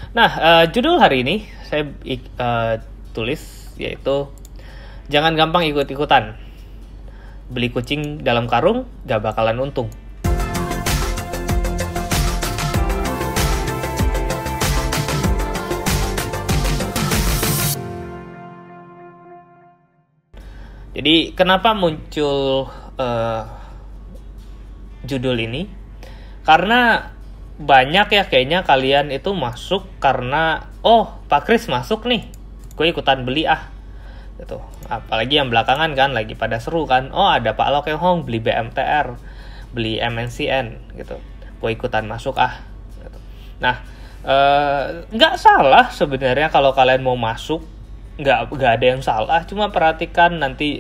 Nah, judul hari ini saya tulis yaitu jangan gampang ikut-ikutan. Beli kucing dalam karung gak bakalan untung. Jadi kenapa muncul judul ini? Karena banyak ya kayaknya kalian itu masuk karena Pak Kris masuk nih, gue ikutan beli gitu. Apalagi yang belakangan kan lagi pada seru kan, ada Pak Lo Keng Hong beli BMTR, beli MNCN gitu, gue ikutan masuk gitu. Nah, nggak salah sebenarnya kalau kalian mau masuk, nggak ada yang salah, cuma perhatikan nanti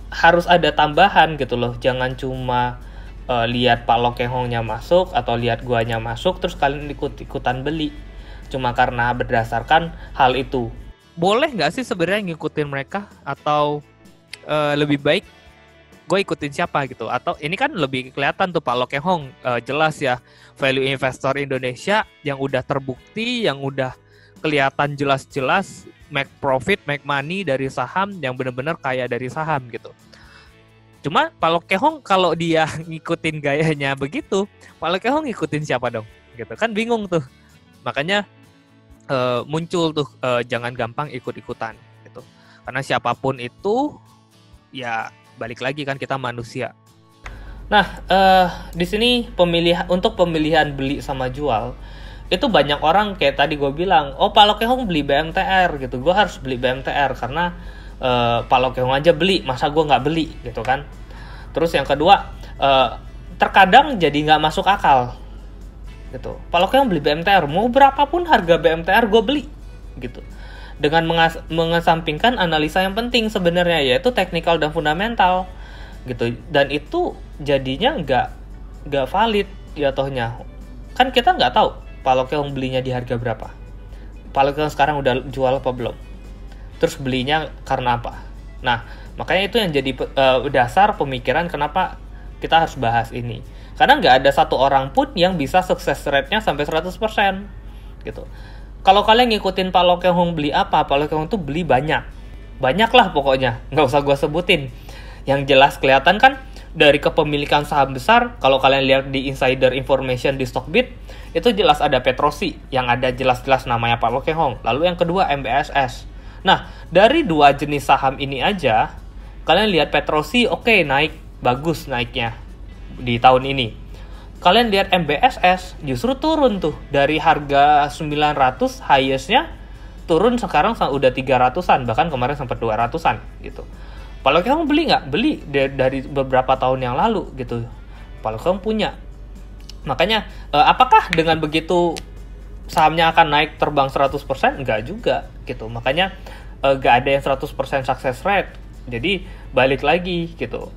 harus ada tambahan gitu loh, jangan cuma lihat Pak Lo Keng Hongnya masuk atau lihat guanya masuk terus kalian ikutan beli cuma karena berdasarkan hal itu. Boleh nggak sih sebenarnya ngikutin mereka, atau lebih baik gue ikutin siapa gitu? Atau ini kan lebih kelihatan tuh Pak Lo Keng Hong, jelas ya value investor Indonesia yang udah terbukti, yang udah kelihatan jelas-jelas make profit, make money dari saham, yang benar-benar kaya dari saham gitu. Cuma Pak Lo Keng Hong kalau dia ngikutin gayanya begitu, Pak Lo Keng Hong ngikutin siapa dong? Gitu kan bingung tuh. Makanya muncul tuh jangan gampang ikut-ikutan gitu. Karena siapapun itu ya balik lagi kan kita manusia. Nah, di sini untuk pemilihan beli sama jual itu banyak orang kayak tadi gue bilang, Pak Lo Keng Hong beli BMTR gitu, gue harus beli BMTR karena Pak Lo Keng Hong aja beli, masa gue nggak beli gitu kan. Terus yang kedua, terkadang jadi nggak masuk akal gitu. Pak Lo Keng Hong beli BMTR, mau berapapun harga BMTR gue beli gitu, dengan mengesampingkan analisa yang penting sebenarnya, yaitu teknikal dan fundamental gitu. Dan itu jadinya nggak valid jatuhnya. Kan kita nggak tahu Pak Lo Keng Hong belinya di harga berapa, Pak Lo Keng Hong sekarang udah jual apa belum, terus belinya karena apa. Nah, makanya itu yang jadi dasar pemikiran kenapa kita harus bahas ini. Karena nggak ada satu orang pun yang bisa sukses rate-nya sampai 100% gitu. Kalau kalian ngikutin Pak Lo Keng Hong beli apa, Pak Lo Keng Hong tuh beli banyak lah pokoknya, nggak usah gue sebutin. Yang jelas kelihatan kan dari kepemilikan saham besar, kalau kalian lihat di insider information di Stockbit, itu jelas ada Petrosi, yang ada jelas-jelas namanya Pak Lo Keng Hong. Lalu yang kedua MBSS. Nah, dari dua jenis saham ini aja, kalian lihat Petrosi naik, bagus naiknya di tahun ini. Kalian lihat MBSS justru turun tuh, dari harga 900 highest-nya turun sekarang udah 300-an, bahkan kemarin sampai 200-an gitu. Pak Lo Keng Hong beli nggak? Beli dari beberapa tahun yang lalu gitu. Pak Lo Keng Hong punya. Makanya apakah dengan begitu sahamnya akan naik terbang 100%? Enggak juga gitu. Makanya enggak ada yang 100% success rate. Jadi balik lagi gitu.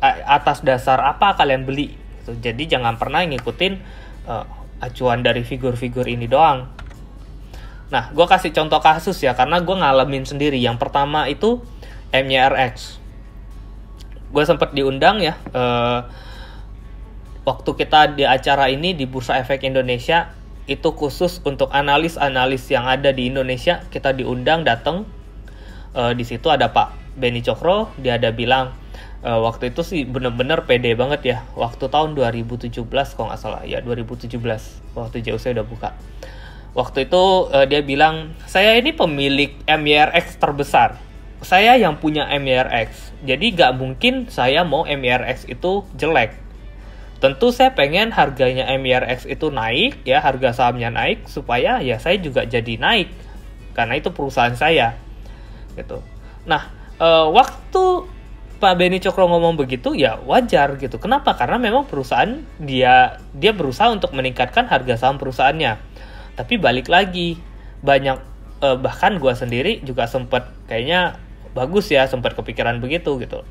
Atas dasar apa kalian beli gitu. Jadi jangan pernah ngikutin acuan dari figur-figur ini doang. Nah, gue kasih contoh kasus ya, karena gue ngalamin sendiri. Yang pertama itu MYRX. Gue sempat diundang ya, waktu kita di acara ini di Bursa Efek Indonesia, itu khusus untuk analis-analis yang ada di Indonesia. Kita diundang datang, di situ ada Pak Beni Cokro. Dia ada bilang, waktu itu sih bener-bener pede banget ya, waktu tahun 2017 kalau nggak salah ya, 2017 waktu JOC udah buka. Waktu itu dia bilang, saya ini pemilik MYRX terbesar, saya yang punya MYRX, jadi nggak mungkin saya mau MYRX itu jelek. Tentu saya pengen harganya MYRX itu naik ya, harga sahamnya naik, supaya ya saya juga jadi naik, karena itu perusahaan saya gitu. Nah, waktu Pak Beni Cokro ngomong begitu ya wajar gitu. Kenapa? Karena memang perusahaan dia berusaha untuk meningkatkan harga saham perusahaannya. Tapi balik lagi, banyak bahkan gue sendiri juga sempat kayaknya bagus ya, sempat kepikiran begitu gitu.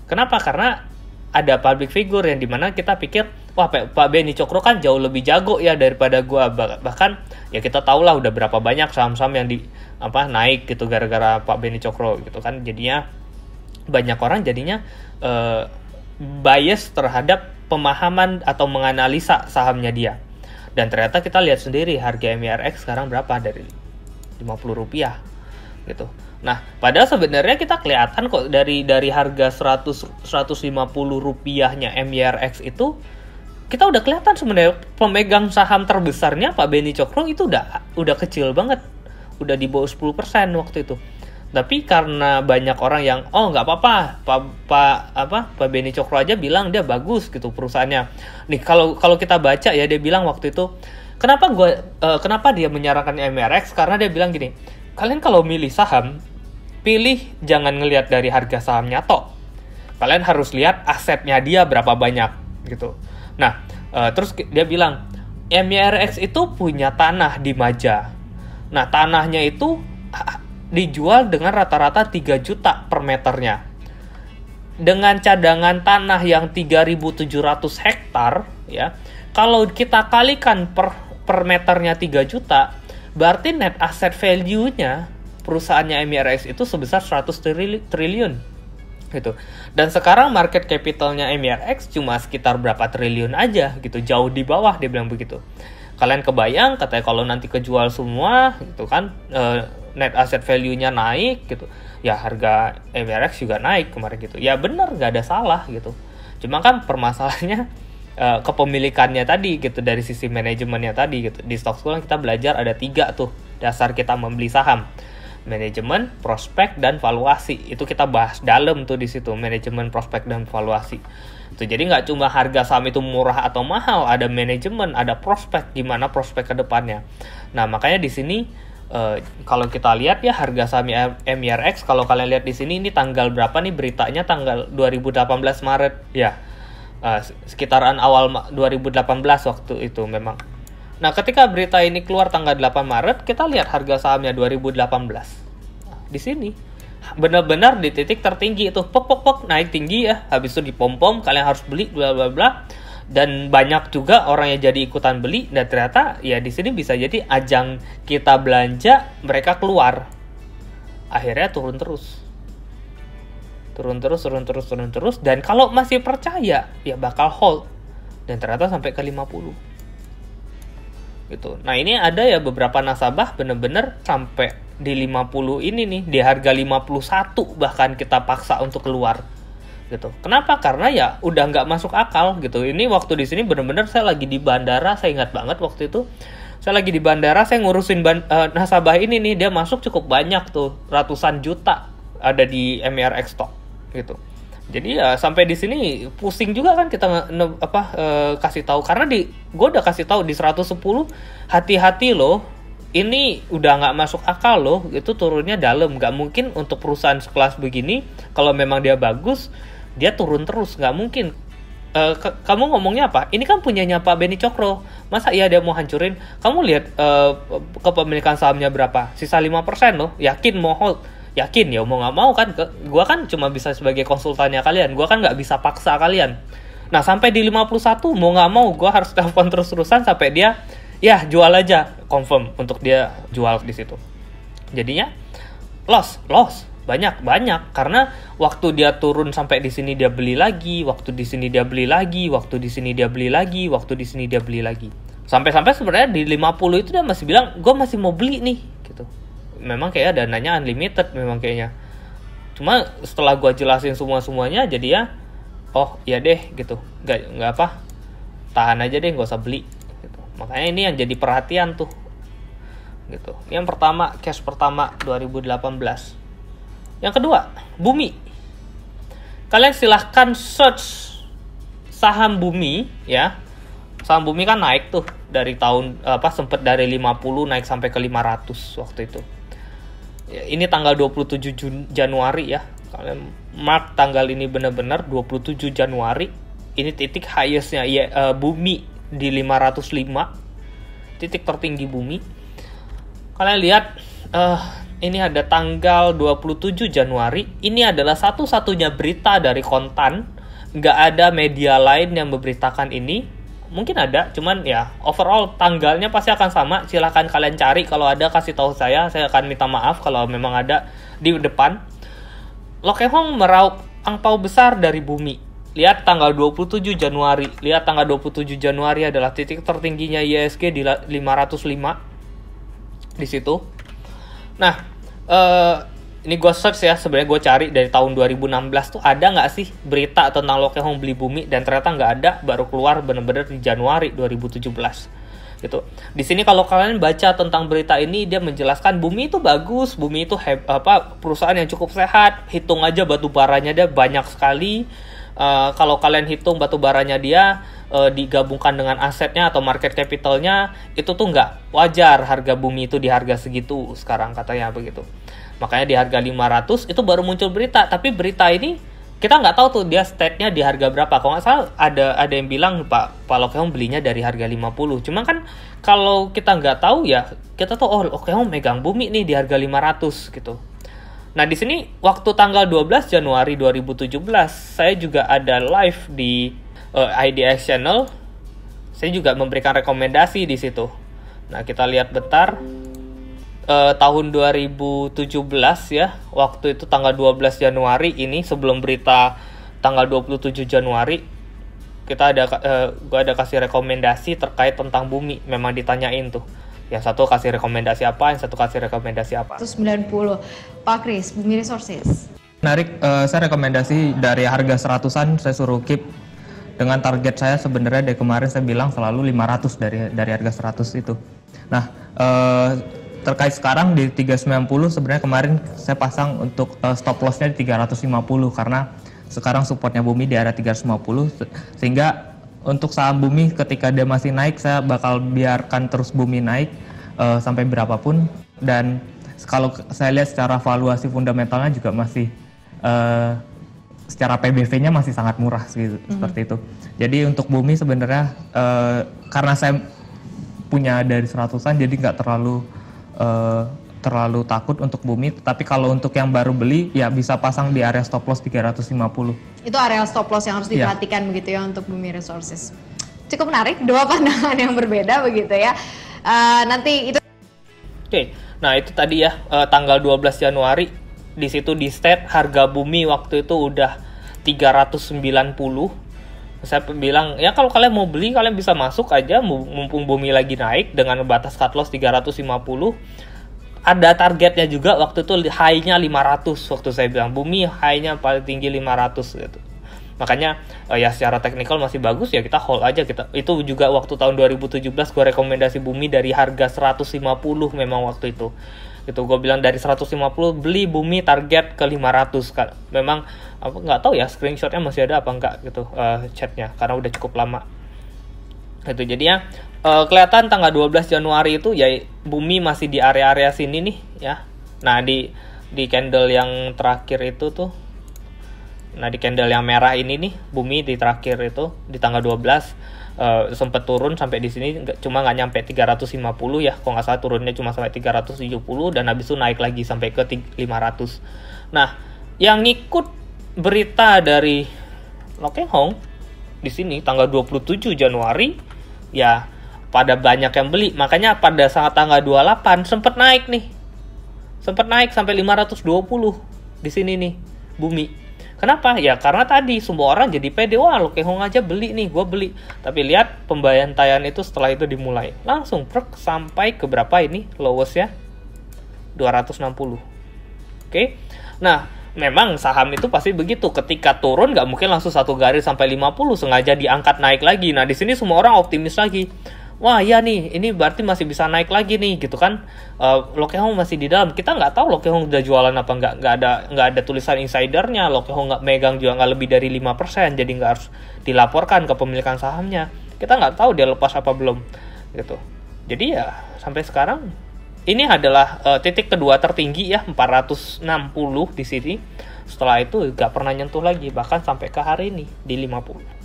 Kenapa? Karena ada public figure yang dimana kita pikir, wah Pak Beni Cokro kan jauh lebih jago ya daripada gue. Bahkan ya kita tahu lah udah berapa banyak saham-saham yang naik gitu gara-gara Pak Beni Cokro gitu kan. Jadinya banyak orang jadinya bias terhadap pemahaman atau menganalisa sahamnya dia. Dan ternyata kita lihat sendiri harga MYRX sekarang berapa, dari Rp50 gitu. Nah, padahal sebenarnya kita kelihatan kok dari harga 150 rupiahnya MYRX itu, kita udah kelihatan sebenarnya pemegang saham terbesarnya Pak Beni Cokro itu udah kecil banget, udah di bawah 10% waktu itu. Tapi karena banyak orang yang nggak apa-apa, Pak Beni Cokro aja bilang dia bagus gitu perusahaannya. Nih kalau kita baca ya, dia bilang waktu itu kenapa dia menyarankan MYRX, karena dia bilang gini, kalian kalau milih saham, pilih jangan ngelihat dari harga sahamnya tok. Kalian harus lihat asetnya dia berapa banyak gitu. Nah, terus dia bilang MYRX itu punya tanah di Maja. Nah, tanahnya itu dijual dengan rata-rata 3 juta per meternya. Dengan cadangan tanah yang 3.700 hektar ya. Kalau kita kalikan per meternya 3 juta, berarti net asset value-nya perusahaannya MYRX itu sebesar 100 triliun gitu. Dan sekarang market capitalnya MYRX cuma sekitar berapa triliun aja gitu, jauh di bawah, dia bilang begitu. Kalian kebayang katanya kalau nanti kejual semua gitu kan, net asset value-nya naik gitu, ya harga MYRX juga naik kemarin gitu. Ya benar, nggak ada salah gitu. Cuma kan permasalahannya kepemilikannya tadi gitu, dari sisi manajemennya tadi gitu. Di Stock School kita belajar ada 3 tuh dasar kita membeli saham: manajemen, prospek, dan valuasi. Itu kita bahas dalam tuh di situ, manajemen, prospek, dan valuasi. Tuh, jadi nggak cuma harga saham itu murah atau mahal, ada manajemen, ada prospek, gimana prospek ke depannya. Nah, makanya di sini kalau kita lihat ya harga saham MYRX, kalau kalian lihat di sini, ini tanggal berapa nih beritanya, tanggal 2018 Maret ya. Sekitaran awal 2018 waktu itu memang. Nah, ketika berita ini keluar tanggal 8 Maret, kita lihat harga sahamnya 2018. Nah, di sini benar-benar di titik tertinggi itu, pok naik tinggi ya. Habis itu dipom-pom, kalian harus beli bla bla bla. Dan banyak juga orang yang jadi ikutan beli, dan ternyata ya di sini bisa jadi ajang kita belanja, mereka keluar. Akhirnya turun terus. Dan kalau masih percaya, ya bakal hold. Dan ternyata sampai ke 50. Gitu. Nah, ini ada ya beberapa nasabah bener-bener sampai di 50 ini nih, di harga 51 bahkan kita paksa untuk keluar. Gitu. Kenapa? Karena ya udah nggak masuk akal gitu. Ini waktu di sini bener-bener saya lagi di bandara, saya ingat banget waktu itu. Saya lagi di bandara, saya ngurusin nasabah ini nih, dia masuk cukup banyak tuh, ratusan juta ada di MYRX stock gitu. Jadi ya sampai di sini pusing juga kan kita kasih tahu, karena gue udah kasih tahu di 110, hati-hati loh, ini udah nggak masuk akal loh, itu turunnya dalam, nggak mungkin untuk perusahaan sekelas begini kalau memang dia bagus dia turun terus, nggak mungkin. Kamu ngomongnya apa? Ini kan punyanya Pak Beni Cokro, masa iya dia mau hancurin? Kamu lihat kepemilikan sahamnya berapa, sisa 5% loh, yakin mau hold? Yakin ya, mau nggak mau kan, gue kan cuma bisa sebagai konsultannya kalian, gue kan nggak bisa paksa kalian. Nah, sampai di 51 mau nggak mau gue harus telepon terus-terusan sampai dia ya jual aja, confirm untuk dia jual di situ. Jadinya loss banyak karena waktu dia turun sampai di sini dia beli lagi, waktu di sini dia beli lagi, waktu di sini dia beli lagi, waktu di sini dia beli lagi. Sampai sebenarnya di 50 itu dia masih bilang gue masih mau beli nih gitu. Memang kayak dananya unlimited memang kayaknya. Cuma setelah gue jelasin semuanya, jadi ya oh ya deh gitu, nggak apa, tahan aja deh, nggak usah beli gitu. Makanya ini yang jadi perhatian tuh gitu. Yang pertama, cash pertama 2018. Yang kedua, Bumi. Kalian silahkan search saham Bumi ya. Saham Bumi kan naik tuh dari tahun sempet dari 50 naik sampai ke 500 waktu itu. Ya, ini tanggal 27 Januari ya. Kalian mark tanggal ini benar-benar 27 Januari. Ini titik highest-nya ya, Bumi di 505. Titik tertinggi Bumi. Kalian lihat ini ada tanggal 27 Januari. Ini adalah satu-satunya berita dari Kontan. Nggak ada media lain yang memberitakan ini. Mungkin ada, cuman ya overall tanggalnya pasti akan sama. Silahkan kalian cari, kalau ada kasih tahu saya akan minta maaf kalau memang ada di depan. Lokehong meraup angpau besar dari Bumi lihat tanggal 27 Januari. Lihat tanggal 27 Januari adalah titik tertingginya IHSG di 505 di situ. Nah, ini gue search ya, sebenarnya gue cari dari tahun 2016 tuh ada nggak sih berita tentang Lokehong beli Bumi, dan ternyata nggak ada, baru keluar bener-bener di Januari 2017 gitu. Di sini kalau kalian baca tentang berita ini, dia menjelaskan Bumi itu bagus, Bumi itu perusahaan yang cukup sehat, hitung aja batu baranya dia banyak sekali. Kalau kalian hitung batu baranya dia digabungkan dengan asetnya atau market capitalnya, itu tuh nggak wajar harga Bumi itu di harga segitu sekarang, katanya begitu. Makanya di harga 500 itu baru muncul berita, tapi berita ini kita nggak tahu tuh dia state-nya di harga berapa. Kalau nggak salah ada yang bilang Pak Lokehong belinya dari harga 50. Cuma kan kalau kita nggak tahu ya, kita tuh Lokehong megang Bumi nih di harga 500 gitu. Nah, di sini waktu tanggal 12 Januari 2017 saya juga ada live di IDX channel. Saya juga memberikan rekomendasi di situ. Nah, kita lihat bentar. Tahun 2017 ya, waktu itu tanggal 12 Januari ini, sebelum berita tanggal 27 Januari, kita gue ada kasih rekomendasi terkait tentang Bumi. Memang ditanyain tuh, yang satu kasih rekomendasi apa, yang satu kasih rekomendasi apa. 190, Pak Kris, Bumi Resources. Menarik, saya rekomendasi dari harga 100-an saya suruh keep dengan target saya sebenarnya dari kemarin saya bilang selalu 500 dari harga 100 itu. Nah, terkait sekarang di 390 sebenarnya kemarin saya pasang untuk stop lossnya di 350 karena sekarang supportnya Bumi di area 350, sehingga untuk saham Bumi ketika dia masih naik saya bakal biarkan terus Bumi naik sampai berapapun. Dan kalau saya lihat secara valuasi fundamentalnya juga masih secara PBV-nya masih sangat murah gitu, seperti itu. Jadi untuk Bumi sebenarnya karena saya punya dari 100-an jadi nggak terlalu takut untuk Bumi, tapi kalau untuk yang baru beli ya bisa pasang di area stop loss 350. Itu area stop loss yang harus diperhatikan begitu ya untuk Bumi Resources. Cukup menarik, dua pandangan yang berbeda begitu ya. Nanti itu. Oke, nah itu tadi ya tanggal 12 Januari di situ di state harga Bumi waktu itu udah 390. Saya bilang ya kalau kalian mau beli kalian bisa masuk aja mumpung Bumi lagi naik dengan batas cut loss 350. Ada targetnya juga waktu itu high-nya 500 waktu saya bilang Bumi high-nya paling tinggi 500 gitu. Makanya ya secara teknikal masih bagus ya kita hold aja kita. Itu juga waktu tahun 2017 gue rekomendasi Bumi dari harga 150 memang waktu itu. Itu gue bilang dari 150 beli Bumi target ke 500 kan. Memang nggak tahu ya screenshotnya masih ada apa enggak gitu chatnya karena udah cukup lama. Itu jadinya kelihatan tanggal 12 Januari itu ya Bumi masih di area-area sini nih ya. Nah di candle yang terakhir itu tuh, nah di candle yang merah ini nih Bumi di terakhir itu di tanggal 12 sempat turun sampai di sini cuma nggak nyampe 350 ya, kalau nggak salah turunnya cuma sampai 370 dan habis itu naik lagi sampai ke 500. Nah yang ngikut berita dari Lokehong di sini tanggal 27 Januari ya pada banyak yang beli, makanya pada saat tanggal 28 sempat naik sampai 520 di sini nih Bumi. Kenapa? Ya karena tadi semua orang jadi pede, wah Lokehong aja beli nih, gue beli. Tapi lihat pembantaian itu setelah itu dimulai. Langsung sampai ke berapa ini lowest ya? 260. Oke. Nah, memang saham itu pasti begitu. Ketika turun nggak mungkin langsung satu garis sampai 50, sengaja diangkat naik lagi. Nah, di sini semua orang optimis lagi. Wah ya nih, ini berarti masih bisa naik lagi nih gitu kan. Lokehong masih di dalam. Kita nggak tahu Lokehong udah jualan apa nggak ada tulisan insidernya. Lokehong nggak megang juga nggak lebih dari 5%, jadi nggak harus dilaporkan ke pemilikan sahamnya. Kita nggak tahu dia lepas apa belum gitu. Jadi ya sampai sekarang ini adalah titik kedua tertinggi ya, 460 di sini. Setelah itu nggak pernah nyentuh lagi, bahkan sampai ke hari ini di 50.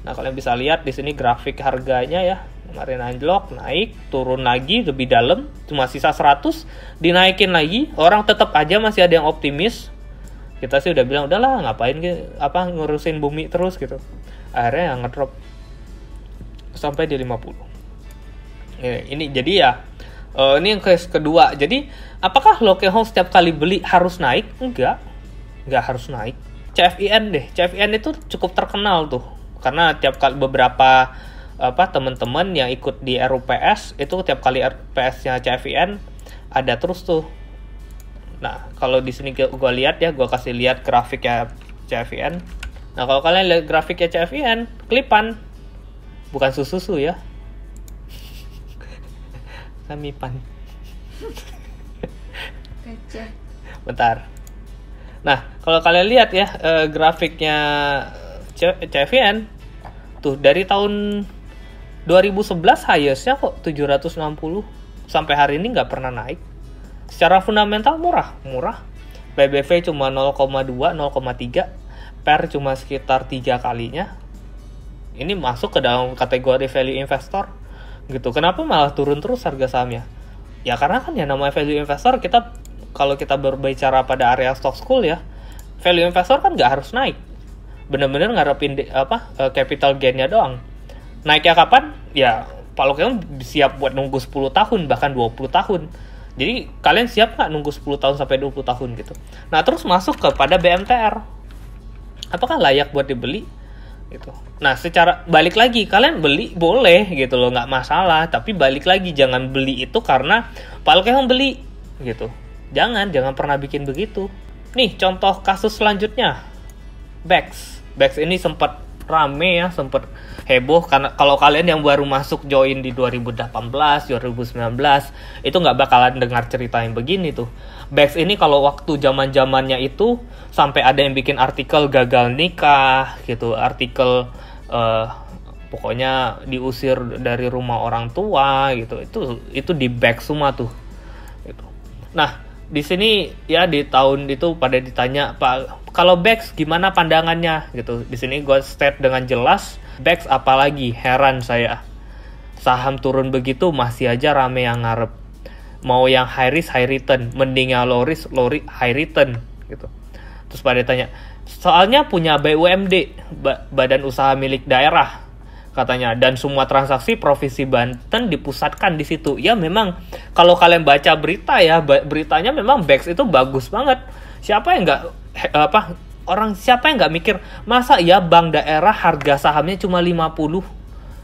Nah, kalian bisa lihat di sini grafik harganya ya. Kemarin anjlok, naik, turun lagi lebih dalam, cuma sisa 100, dinaikin lagi. Orang tetap aja masih ada yang optimis. Kita sih udah bilang udahlah ngapain ngurusin Bumi terus gitu. Akhirnya yang ngedrop sampai di 50. Ini jadi ya ini yang case kedua. Jadi, apakah Lokehong setiap kali beli harus naik? Enggak harus naik. CFIN deh. CFIN itu cukup terkenal tuh. Karena tiap kali beberapa teman-teman yang ikut di RUPS itu tiap kali RUPS-nya CFIN ada terus tuh. Nah, kalau di sini gue lihat ya, gue kasih lihat grafiknya CFIN. Nah, kalau kalian lihat grafiknya CFIN, klipan, bukan susu ya. Samipan. Bentar. Nah, kalau kalian lihat ya grafiknya CFIN tuh dari tahun 2011 highest-nya kok 760 sampai hari ini nggak pernah naik. Secara fundamental murah. PBV cuma 0,2, 0,3, PER cuma sekitar 3 kalinya. Ini masuk ke dalam kategori value investor gitu. Kenapa malah turun terus harga sahamnya? Ya karena kan ya namanya value investor, kalau kita berbicara pada area stock school ya, value investor kan nggak harus naik. Bener-bener ngarepin capital gain-nya doang. Naiknya kapan? Ya Pak Lokeon siap buat nunggu 10 tahun bahkan 20 tahun. Jadi kalian siap nggak nunggu 10 tahun sampai 20 tahun gitu. Nah terus masuk kepada BMTR. Apakah layak buat dibeli? Gitu. Nah secara balik lagi, kalian beli boleh gitu loh, nggak masalah. Tapi balik lagi, jangan beli itu karena Pak Lokeon beli gitu. Jangan pernah bikin begitu. Nih contoh kasus selanjutnya, BEX ini sempat rame ya, sempat heboh karena kalau kalian yang baru masuk join di 2018, 2019 itu nggak bakalan dengar cerita yang begini tuh. BEX ini kalau waktu zaman-zamannya itu sampai ada yang bikin artikel gagal nikah gitu, artikel pokoknya diusir dari rumah orang tua gitu. Itu di BEX semua tuh. Gitu. Nah, di sini ya di tahun itu pada ditanya, Pak, kalau BEX gimana pandangannya gitu. Di sini gue state dengan jelas, BEX apalagi, heran saya. Saham turun begitu masih aja rame yang ngarep. Mau yang high risk high return, mending yang low risk high return gitu. Terus pada ditanya, soalnya punya BUMD, Badan Usaha Milik Daerah katanya, dan semua transaksi Provinsi Banten dipusatkan di situ. Ya memang kalau kalian baca berita ya, beritanya memang BEX itu bagus banget. Siapa yang nggak mikir masa ya bank daerah harga sahamnya cuma 50?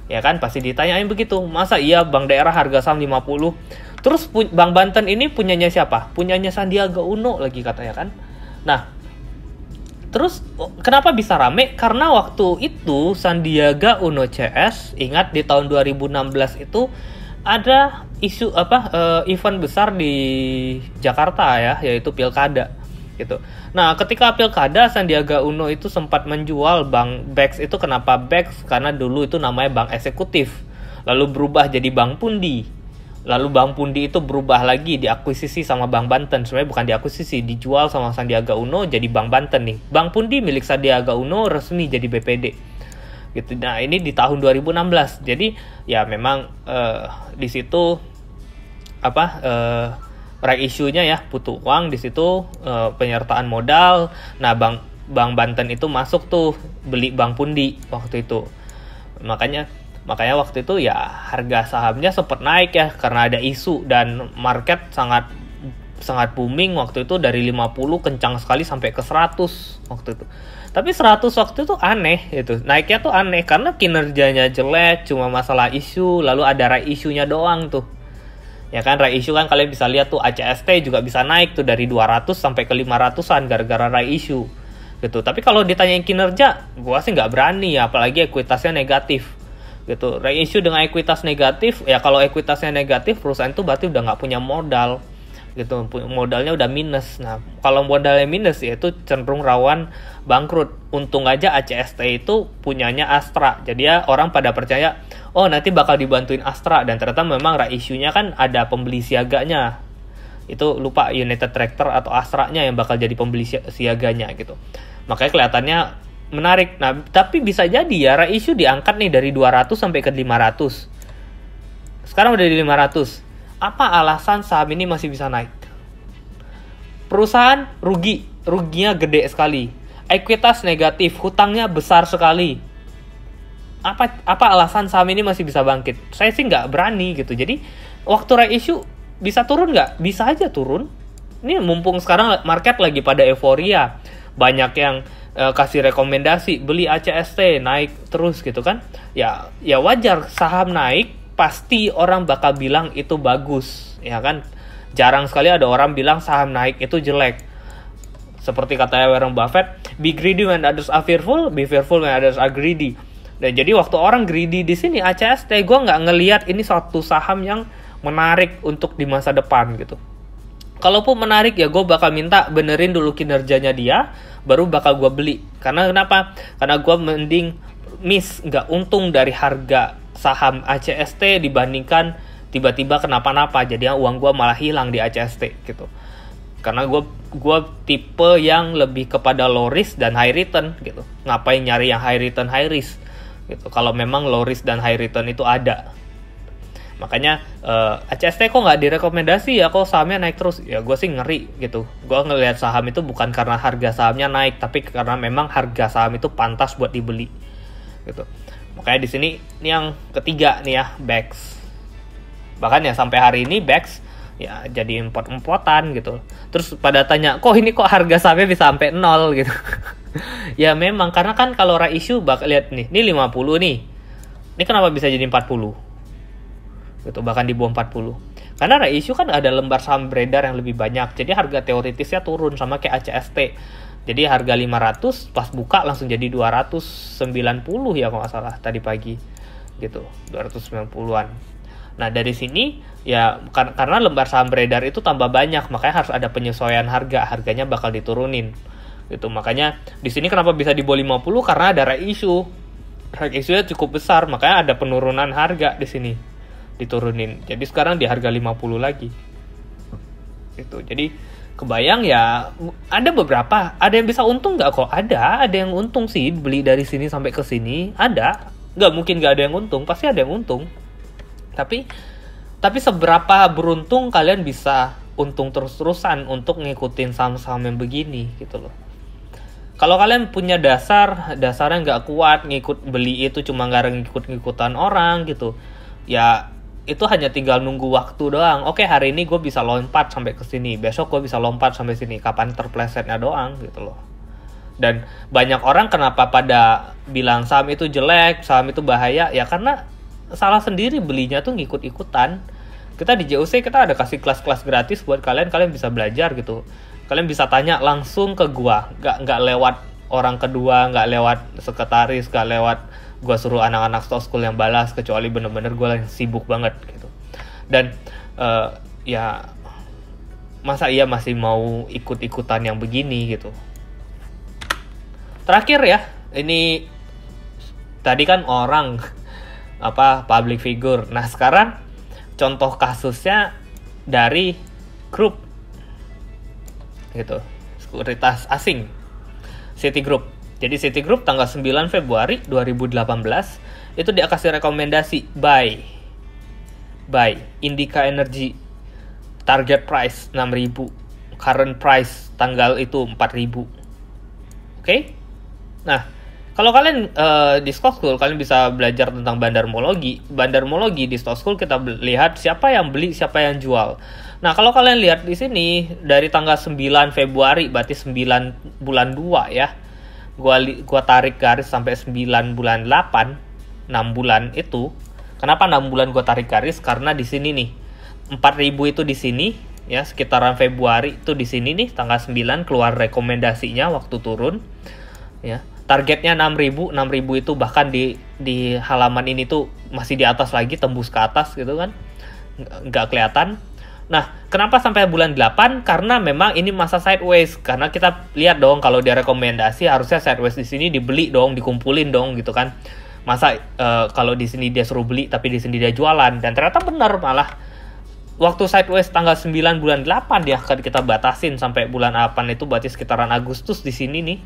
Ya kan pasti ditanyain begitu. Masa iya bank daerah harga saham 50? Terus Bank Banten ini punyanya siapa? Punyanya Sandiaga Uno lagi katanya kan. Nah, terus kenapa bisa rame? Karena waktu itu Sandiaga Uno CS, ingat di tahun 2016 itu ada isu event besar di Jakarta ya, yaitu Pilkada gitu. Nah, ketika Pilkada Sandiaga Uno itu sempat menjual bank BEX itu. Kenapa BEX? Karena dulu itu namanya bank eksekutif. Lalu berubah jadi Bank Pundi. Lalu Bank Pundi itu berubah lagi, diakuisisi sama Bank Banten. Sebenarnya bukan diakuisisi, dijual sama Sandiaga Uno jadi Bank Banten nih. Bank Pundi milik Sandiaga Uno resmi jadi BPD. Gitu. Nah, ini di tahun 2016. Jadi ya memang di situ right issue-nya ya, butuh uang di situ, penyertaan modal. Nah, Bank Banten itu masuk tuh beli Bank Pundi waktu itu. Makanya waktu itu ya harga sahamnya sempat naik ya karena ada isu, dan market sangat booming waktu itu, dari 50 kencang sekali sampai ke 100 waktu itu. Tapi 100 waktu itu aneh gitu. Naiknya tuh aneh karena kinerjanya jelek, cuma masalah isu, lalu ada right issue-nya doang tuh. Ya kan, right issue kan kalian bisa lihat tuh, ACST juga bisa naik tuh dari 200 sampai ke 500-an gara-gara right issue gitu. Tapi kalau ditanyain kinerja, gua sih nggak berani ya, apalagi ekuitasnya negatif gitu. Right issue dengan ekuitas negatif, ya kalau ekuitasnya negatif perusahaan itu berarti udah nggak punya modal gitu, modalnya udah minus. Nah, kalau modalnya minus ya itu cenderung rawan bangkrut. Untung aja ACST itu punyanya Astra, jadi ya orang pada percaya, oh nanti bakal dibantuin Astra, dan ternyata memang right issue-nya kan ada pembeli siaganya. Itu lupa United Tractor atau Astra-nya yang bakal jadi pembeli siaganya gitu. Makanya kelihatannya menarik. Nah, tapi bisa jadi ya right issue diangkat nih dari 200 sampai ke 500. Sekarang udah di 500. Apa alasan saham ini masih bisa naik? Perusahaan ruginya gede sekali. Ekuitas negatif, hutangnya besar sekali. Apa alasan saham ini masih bisa bangkit? Saya sih nggak berani gitu. Jadi waktu right issue bisa turun nggak? Bisa aja turun. Ini mumpung sekarang market lagi pada euforia. Banyak yang kasih rekomendasi beli ACST naik terus gitu kan. Ya wajar, saham naik pasti orang bakal bilang itu bagus, ya kan. Jarang sekali ada orang bilang saham naik itu jelek. Seperti katanya Warren Buffett, be greedy when others are fearful, be fearful when others are greedy. Dan jadi waktu orang greedy di sini ACST, gue nggak ngelihat ini suatu saham yang menarik untuk di masa depan gitu. Kalaupun menarik ya gue bakal minta benerin dulu kinerjanya dia, baru bakal gue beli. Karena kenapa? Karena gue mending nggak untung dari harga saham ACST dibandingkan tiba-tiba kenapa-napa. Jadi uang gue malah hilang di ACST gitu. Karena gue tipe yang lebih kepada low risk dan high return gitu. Ngapain nyari yang high return high risk gitu, kalau memang low risk dan high return itu ada. Makanya ACST kok nggak direkomendasi ya, kok sahamnya naik terus. Ya gue sih ngeri gitu. Gue ngelihat saham itu bukan karena harga sahamnya naik, tapi karena memang harga saham itu pantas buat dibeli gitu. Makanya di sini ini yang ketiga nih ya, BEX. Bahkan ya sampai hari ini BEX ya jadi import-importan gitu. Terus pada tanya, kok harga sahamnya bisa sampai 0 gitu. Ya memang karena kan kalau issue bakal lihat nih, ini 50 nih. Ini kenapa bisa jadi 40? Gitu, bahkan di bawah 40. Karena issue kan ada lembar saham beredar yang lebih banyak. Jadi harga teoritisnya turun sama kayak ACST. Jadi harga 500 pas buka langsung jadi 290 ya kalau nggak salah tadi pagi. Gitu, 290-an. Nah, dari sini ya karena lembar saham beredar itu tambah banyak, makanya harus ada penyesuaian harganya bakal diturunin. Gitu. Makanya di sini kenapa bisa di bawah 50 karena ada issue. Issue-nya cukup besar, makanya ada penurunan harga di sini. Diturunin. Jadi sekarang di harga 50 lagi. Gitu. Jadi kebayang ya ada beberapa, ada yang bisa untung nggak kok? Ada yang untung sih beli dari sini sampai ke sini, ada. Nggak mungkin nggak ada yang untung, pasti ada yang untung. Tapi seberapa beruntung kalian bisa untung terus-terusan untuk ngikutin saham-saham yang begini gitu loh. Kalau kalian punya dasarnya nggak kuat, beli itu cuma ngikut-ngikutan orang gitu, ya itu hanya tinggal nunggu waktu doang. Oke, hari ini gue bisa lompat sampai ke sini, besok gue bisa lompat sampai sini, kapan terplesetnya doang gitu loh. Dan banyak orang kenapa pada bilang saham itu jelek, saham itu bahaya, ya karena salah sendiri belinya tuh ngikut-ikutan. Kita di JOC kita ada kasih kelas-kelas gratis buat kalian bisa belajar gitu. Kalian bisa tanya langsung ke gua, nggak lewat orang kedua, nggak lewat sekretaris, nggak lewat gua suruh anak-anak stock school yang balas, kecuali bener-bener gua lagi sibuk banget gitu. Dan ya masa iya masih mau ikut-ikutan yang begini gitu. Terakhir ya, ini tadi kan orang public figure. Nah sekarang contoh kasusnya dari grup gitu, sekuritas asing, Citigroup. Jadi Citigroup tanggal 9 Februari 2018 itu dia kasih rekomendasi buy Indica Energy, target price 6.000, current price tanggal itu 4.000. Oke? Nah, kalau kalian di Stock School kalian bisa belajar tentang bandarmologi. Bandarmologi di Stock School kita lihat siapa yang beli, siapa yang jual. Nah, kalau kalian lihat di sini dari tanggal 9 Februari berarti 9 bulan 2 ya. Gua tarik garis sampai 9 bulan 8, 6 bulan itu. Kenapa 6 bulan gua tarik garis? Karena di sini nih 4.000 itu di sini ya, sekitaran Februari itu di sini nih tanggal 9 keluar rekomendasinya waktu turun ya. Targetnya 6.000 itu bahkan di halaman ini tuh masih di atas lagi, tembus ke atas gitu kan. Nggak kelihatan. Nah, kenapa sampai bulan 8? Karena memang ini masa sideways. Karena kita lihat dong kalau dia rekomendasi harusnya sideways di sini dibeli dong, dikumpulin dong gitu kan. Masa kalau di sini dia suruh beli tapi di sini dia jualan, dan ternyata benar malah waktu sideways tanggal 9 bulan 8 dia akan kita batasin sampai bulan 8 itu berarti sekitaran Agustus di sini nih.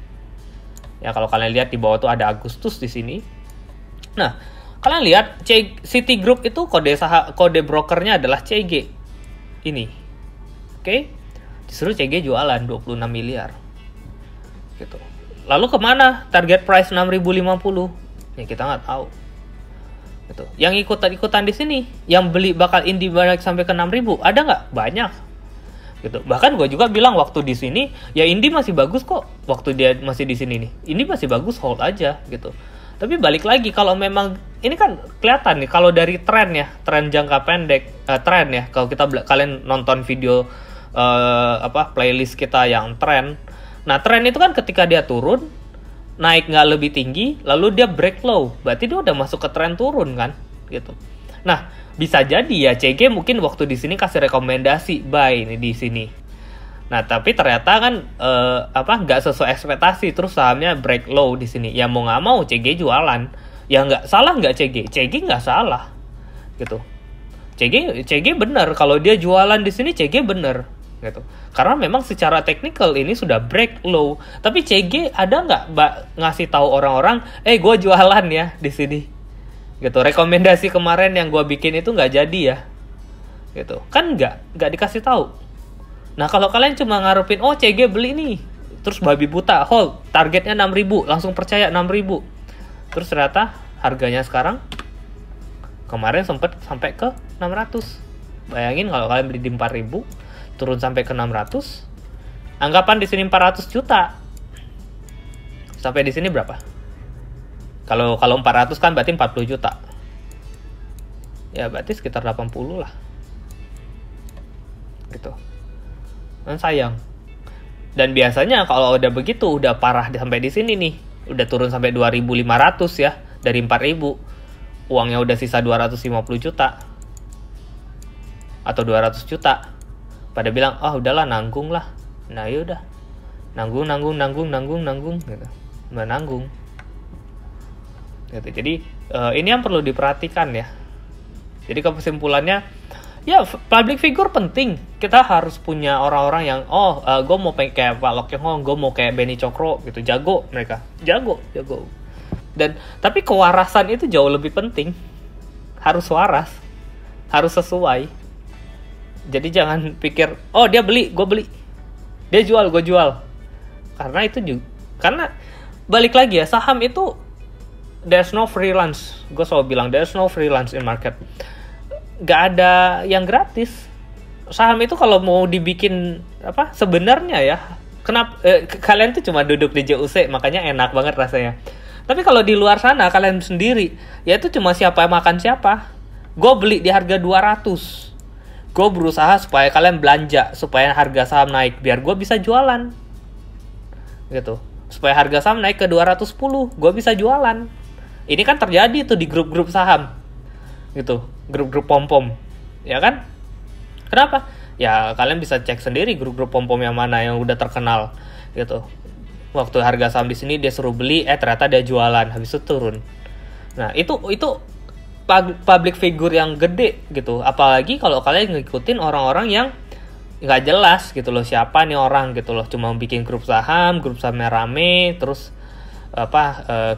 Ya kalau kalian lihat di bawah tuh ada Agustus di sini. Nah, kalian lihat Citigroup itu kode brokernya adalah CG. Ini. Oke. Disuruh CG jualan 26 miliar. Gitu. Lalu kemana target price 6.050? Ya kita nggak tahu. Gitu. Yang ikutan di sini, yang beli bakal indi balik sampai ke 6.000, ada nggak? Banyak. gitu. Bahkan gue juga bilang waktu di sini ya Indi masih bagus kok, waktu dia masih di sini nih ini masih bagus, hold aja gitu. Tapi balik lagi, kalau memang ini kan kelihatan nih kalau dari tren ya, tren jangka pendek, tren ya, kalau kalian nonton video playlist kita yang tren. Nah tren itu kan ketika dia turun naik nggak lebih tinggi lalu dia break low, berarti dia udah masuk ke tren turun kan gitu. Nah bisa jadi ya CG mungkin waktu di sini kasih rekomendasi buy ini di sini. Nah tapi ternyata kan nggak sesuai ekspektasi, terus sahamnya break low di sini. Ya mau nggak mau CG jualan. Ya nggak salah nggak CG nggak salah gitu. CG bener kalau dia jualan di sini, CG bener gitu. Karena memang secara teknikal ini sudah break low. Tapi CG ada nggak ngasih tahu orang-orang, gue jualan ya di sini gitu. Rekomendasi kemarin yang gue bikin itu nggak jadi ya gitu kan, nggak dikasih tahu. Nah kalau kalian cuma ngarepin CG beli nih, terus babi buta hold, targetnya 6.000, langsung percaya 6.000, terus ternyata harganya sekarang kemarin sempet sampai ke 600. Bayangin kalau kalian beli di 4.000 turun sampai ke 600, anggapan di sini 400 juta, sampai di sini berapa? Kalau 400 kan berarti 40 juta. Ya berarti sekitar 80 lah. Gitu. Dan sayang. Dan biasanya kalau udah begitu udah parah sampai di sini nih, udah turun sampai 2.500 ya dari 4.000. Uangnya udah sisa 250 juta. Atau 200 juta. Pada bilang, udahlah nanggung lah. Nah yaudah. Nanggung gitu. Nggak nanggung. Gitu. Jadi ini yang perlu diperhatikan ya. Jadi kesimpulannya ya public figure penting. Kita harus punya orang-orang yang gue mau kayak Pak Lok Yong Hong, gue mau kayak Benny Cokro gitu, jago mereka, jago. Dan tapi kewarasan itu jauh lebih penting. Harus waras, harus sesuai. Jadi jangan pikir dia beli, gue beli, dia jual, gue jual. Karena itu juga, karena balik lagi ya, saham itu there's no free lunch. Gue selalu bilang there's no free lunch in market. Gak ada yang gratis. Saham itu kalau mau dibikin sebenarnya ya, kenapa kalian tuh cuma duduk di JUC, makanya enak banget rasanya. Tapi kalau di luar sana kalian sendiri, ya itu cuma siapa yang makan siapa. Gue beli di harga 200. Gue berusaha supaya kalian belanja, supaya harga saham naik, biar gue bisa jualan. Gitu. Supaya harga saham naik ke 210, gue bisa jualan. Ini kan terjadi tuh di grup-grup saham. Gitu. Grup-grup pom-pom. Ya kan? Kenapa? Ya kalian bisa cek sendiri grup-grup pom-pom yang mana yang udah terkenal. Gitu. Waktu harga saham di sini dia suruh beli, ternyata dia jualan, habis itu turun. Nah, itu public figure yang gede gitu. Apalagi kalau kalian ngikutin orang-orang yang nggak jelas gitu loh, siapa nih orang gitu loh, cuma bikin grup sahamnya rame, terus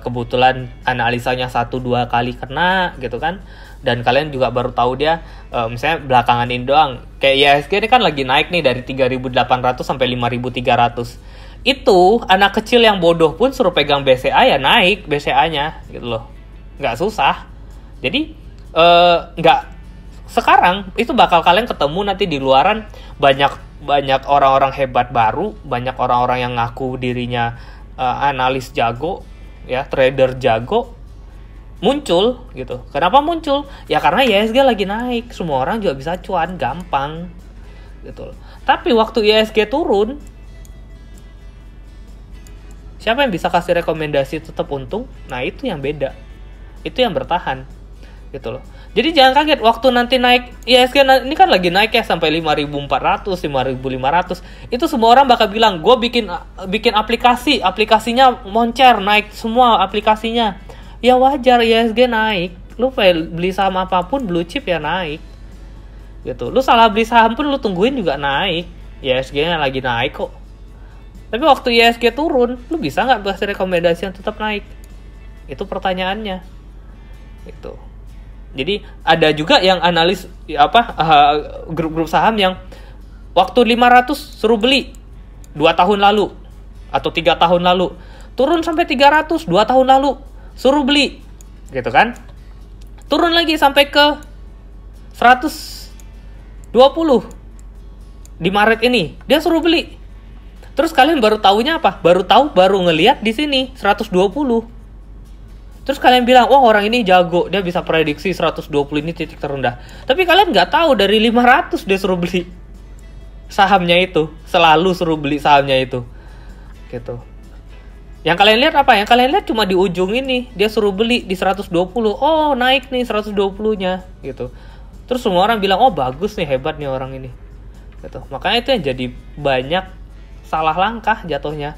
kebetulan analisanya 1-2 kali kena gitu kan, dan kalian juga baru tahu dia misalnya belakangan ini doang. Kayak IHSG ini kan lagi naik nih dari 3.800 sampai 5.300. Itu anak kecil yang bodoh pun suruh pegang BCA ya naik BCA-nya gitu loh, nggak susah. Jadi nggak sekarang itu bakal kalian ketemu nanti di luaran banyak orang-orang hebat baru, banyak orang-orang yang ngaku dirinya analis jago, ya trader jago muncul gitu. Kenapa muncul? Ya karena IHSG lagi naik, semua orang juga bisa cuan gampang gitu. Tapi waktu IHSG turun, siapa yang bisa kasih rekomendasi tetap untung? Nah itu yang beda, itu yang bertahan gitu loh. Jadi jangan kaget waktu nanti naik IHSG ini kan lagi naik ya sampai 5.400, 5.500. Itu semua orang bakal bilang, gue bikin aplikasinya moncer, naik semua aplikasinya. Ya wajar IHSG naik. Lu beli saham apapun blue chip ya naik. Gitu. Lu salah beli saham pun lu tungguin juga naik. IHSG-nya lagi naik kok. Tapi waktu IHSG turun, lu bisa nggak kasih rekomendasi yang tetap naik? Itu pertanyaannya. Gitu. Jadi ada juga yang analis grup-grup saham yang waktu 500 suruh beli 2 tahun lalu atau 3 tahun lalu, turun sampai 300 2 tahun lalu suruh beli gitu kan, turun lagi sampai ke 120 di Maret ini dia suruh beli. Terus kalian baru taunya apa? Baru ngelihat di sini 120. Terus kalian bilang, "Oh, orang ini jago, dia bisa prediksi 120 ini titik terendah." Tapi kalian nggak tahu dari 500 dia suruh beli sahamnya itu, selalu suruh beli sahamnya itu. Gitu. Yang kalian lihat apa? Yang kalian lihat cuma di ujung ini, dia suruh beli di 120. Oh, naik nih 120-nya gitu. Terus semua orang bilang, "Oh, bagus nih, hebat nih orang ini." Gitu. Makanya itu yang jadi banyak salah langkah jatuhnya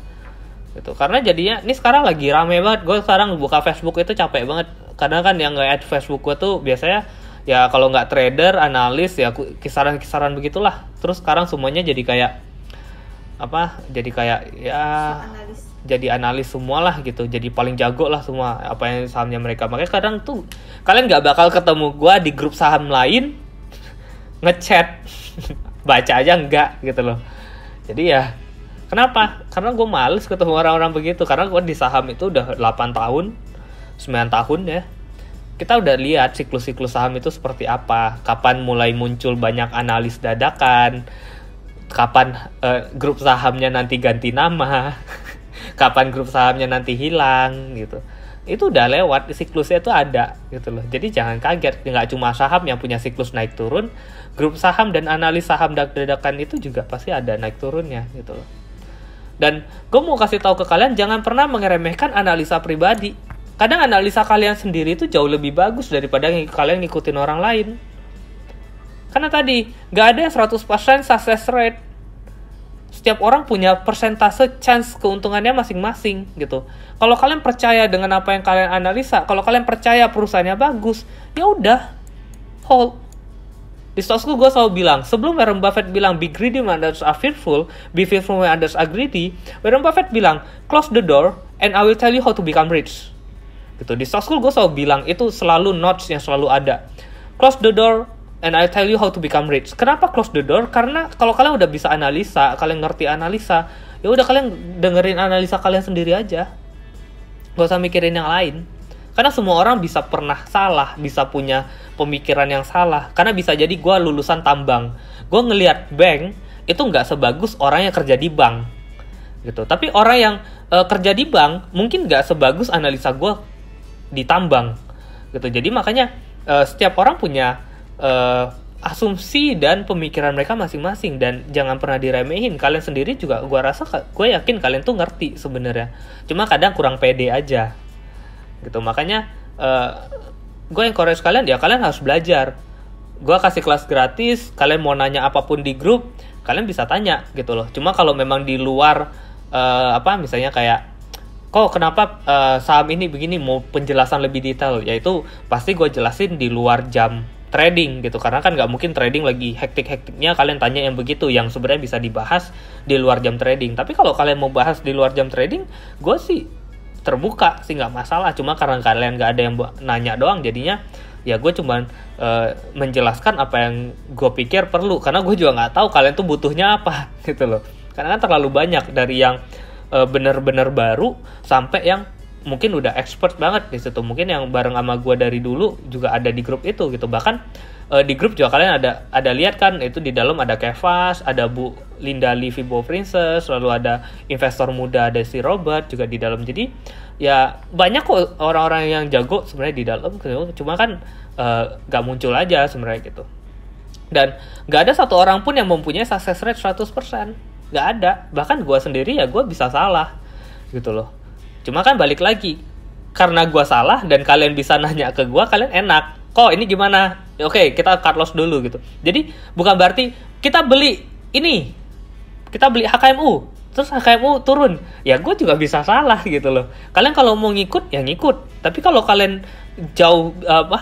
gitu. Karena jadinya ini sekarang lagi rame banget. Gue sekarang buka Facebook itu capek banget. Kadang kan yang nge-add Facebook gue tuh biasanya ya kalau nggak trader, analis ya kisaran-kisaran begitulah. Terus sekarang semuanya jadi kayak apa? Jadi kayak ya jadi analis semualah gitu. Jadi paling jago lah semua apa yang sahamnya mereka. Makanya kadang tuh kalian nggak bakal ketemu gue di grup saham lain ngechat baca aja enggak gitu loh. Jadi ya kenapa? Karena gue males ketemu orang-orang begitu. Karena gue di saham itu udah 8 tahun, 9 tahun ya. Kita udah lihat siklus-siklus saham itu seperti apa. Kapan mulai muncul banyak analis dadakan. Kapan grup sahamnya nanti ganti nama. Kapan grup sahamnya nanti hilang gitu. Itu udah lewat, siklusnya itu ada gitu loh. Jadi jangan kaget, nggak cuma saham yang punya siklus naik turun. Grup saham dan analis saham dadakan itu juga pasti ada naik turunnya gitu loh. Dan gue mau kasih tahu ke kalian, jangan pernah mengeremehkan analisa pribadi. Kadang analisa kalian sendiri itu jauh lebih bagus daripada kalian ngikutin orang lain. Karena tadi, gak ada 100% success rate. Setiap orang punya persentase chance keuntungannya masing-masing gitu. Kalau kalian percaya dengan apa yang kalian analisa, kalau kalian percaya perusahaannya bagus, ya udah, hold. Di stock school gue selalu bilang, sebelum Warren Buffett bilang be greedy when others are fearful, be fearful when others are greedy, Warren Buffett bilang close the door and I will tell you how to become rich. Gitu. Di stock school gue selalu bilang itu selalu notes yang selalu ada. Close the door and I tell you how to become rich. Kenapa close the door? Karena kalau kalian udah bisa analisa, kalian ngerti analisa, ya udah kalian dengerin analisa kalian sendiri aja. Gak usah mikirin yang lain. Karena semua orang bisa pernah salah, bisa punya pemikiran yang salah. Karena bisa jadi gue lulusan tambang, gue ngelihat bank itu nggak sebagus orang yang kerja di bank, gitu. Tapi orang yang kerja di bank mungkin nggak sebagus analisa gue di tambang, gitu. Jadi makanya setiap orang punya asumsi dan pemikiran mereka masing-masing dan jangan pernah diremehin. Kalian sendiri juga, gue yakin kalian tuh ngerti sebenarnya. Cuma kadang kurang pede aja. Gitu. Makanya gue encourage kalian, ya kalian harus belajar. Gue kasih kelas gratis, kalian mau nanya apapun di grup, kalian bisa tanya gitu loh. Cuma kalau memang di luar misalnya kayak kok kenapa saham ini begini, mau penjelasan lebih detail, yaitu pasti gue jelasin di luar jam trading gitu. Karena kan nggak mungkin trading lagi hektik-hektiknya kalian tanya yang begitu, yang sebenarnya bisa dibahas di luar jam trading. Tapi kalau kalian mau bahas di luar jam trading, gue sih terbuka sih, nggak masalah. Cuma karena kalian nggak ada yang nanya doang, jadinya ya gue cuman menjelaskan apa yang gue pikir perlu. Karena gue juga nggak tahu kalian tuh butuhnya apa gitu loh. Karena kan terlalu banyak, dari yang bener-bener baru sampai yang mungkin udah expert banget di situ. Mungkin yang bareng sama gue dari dulu juga ada di grup itu gitu. Bahkan di grup juga kalian ada lihat kan, itu di dalam ada Kevas, ada Bu Linda Lee Vibo Princess, lalu ada investor muda, ada si Robert juga di dalam. Jadi ya banyak kok orang-orang yang jago sebenarnya di dalam, cuma kan gak muncul aja sebenarnya gitu. Dan gak ada satu orang pun yang mempunyai success rate 100%, gak ada. Bahkan gue sendiri ya gue bisa salah gitu loh. Cuma kan balik lagi, karena gue salah dan kalian bisa nanya ke gue, kalian enak, kok ini gimana? Oke, kita cut loss dulu gitu. Jadi bukan berarti kita beli HKMU, terus HKMU turun, ya gue juga bisa salah gitu loh. Kalian kalau mau ngikut ya ngikut, tapi kalau kalian jauh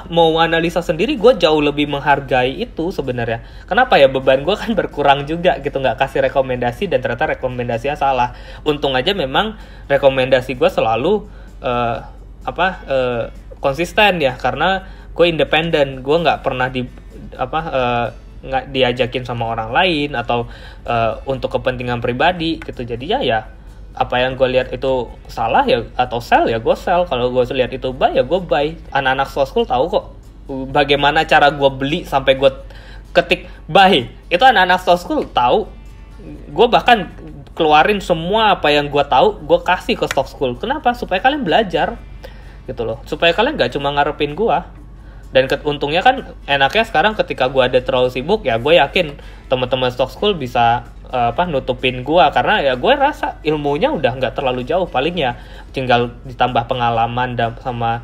mau analisa sendiri, gue jauh lebih menghargai itu sebenarnya. Kenapa ya, beban gue kan berkurang juga gitu, nggak kasih rekomendasi dan ternyata rekomendasinya salah. Untung aja memang rekomendasi gue selalu konsisten ya, karena gue independen, gue nggak pernah nggak diajakin sama orang lain atau untuk kepentingan pribadi gitu. Jadi ya apa yang gue lihat itu salah ya atau sell ya gue sell, kalau gue lihat itu buy ya gue buy. Anak-anak soft school tahu kok bagaimana cara gue beli sampai gue ketik buy, itu anak-anak stock school tahu. Gue bahkan keluarin semua apa yang gue tahu, gue kasih ke stock school. Kenapa? Supaya kalian belajar gitu loh, supaya kalian gak cuma ngarepin gue. Dan untungnya kan enaknya sekarang ketika gue ada terlalu sibuk, ya gue yakin teman-teman stock school bisa nutupin gue, karena ya gue rasa ilmunya udah nggak terlalu jauh, paling ya tinggal ditambah pengalaman dan sama